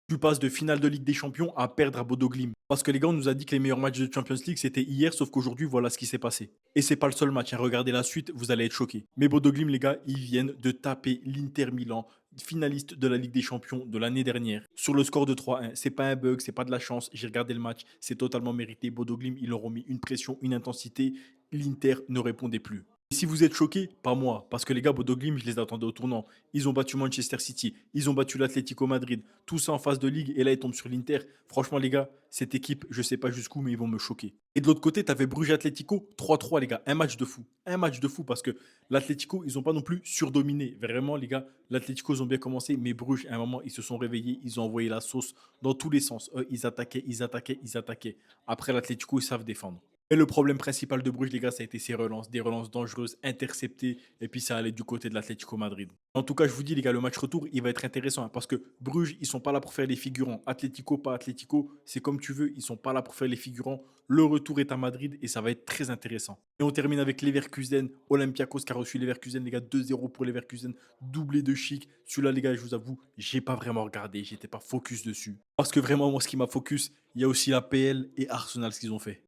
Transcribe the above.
Tu passes de finale de Ligue des Champions à perdre à Bodo Glimt. Parce que les gars, on nous a dit que les meilleurs matchs de Champions League, c'était hier, sauf qu'aujourd'hui, voilà ce qui s'est passé. Et c'est pas le seul match, hein. Regardez la suite, vous allez être choqués. Mais Bodo Glimt, les gars, ils viennent de taper l'Inter Milan, finaliste de la Ligue des Champions de l'année dernière, sur le score de 3-1. C'est pas un bug, c'est pas de la chance. J'ai regardé le match, c'est totalement mérité. Bodo Glimt, ils leur ont mis une pression, une intensité. L'Inter ne répondait plus. Et si vous êtes choqués, pas moi, parce que les gars, Bodo Glimt, je les attendais au tournant. Ils ont battu Manchester City, ils ont battu l'Atlético Madrid, tout ça en phase de ligue, et là ils tombent sur l'Inter. Franchement, les gars, cette équipe, je sais pas jusqu'où, mais ils vont me choquer. Et de l'autre côté, tu avais Bruges Atlético, 3-3, les gars, un match de fou. Un match de fou, parce que l'Atlético, ils n'ont pas non plus surdominé. Vraiment, les gars, l'Atlético, ils ont bien commencé, mais Bruges, à un moment, ils se sont réveillés, ils ont envoyé la sauce dans tous les sens. Eux, ils attaquaient, ils attaquaient, ils attaquaient. Après, l'Atlético, ils savent défendre. Et le problème principal de Bruges, les gars, ça a été ses relances, des relances dangereuses, interceptées, et puis ça allait du côté de l'Atlético Madrid. En tout cas, je vous dis, les gars, le match retour, il va être intéressant, hein, parce que Bruges, ils sont pas là pour faire les figurants. Atlético, pas Atlético, c'est comme tu veux, ils sont pas là pour faire les figurants. Le retour est à Madrid et ça va être très intéressant. Et on termine avec Leverkusen, Olympiakos qui a reçu Leverkusen, les gars, 2-0 pour Leverkusen, doublé de chic. Celui-là, les gars, je vous avoue, j'ai pas vraiment regardé, j'étais pas focus dessus. Parce que vraiment, moi, ce qui m'a focus, il y a aussi la PL et Arsenal, ce qu'ils ont fait.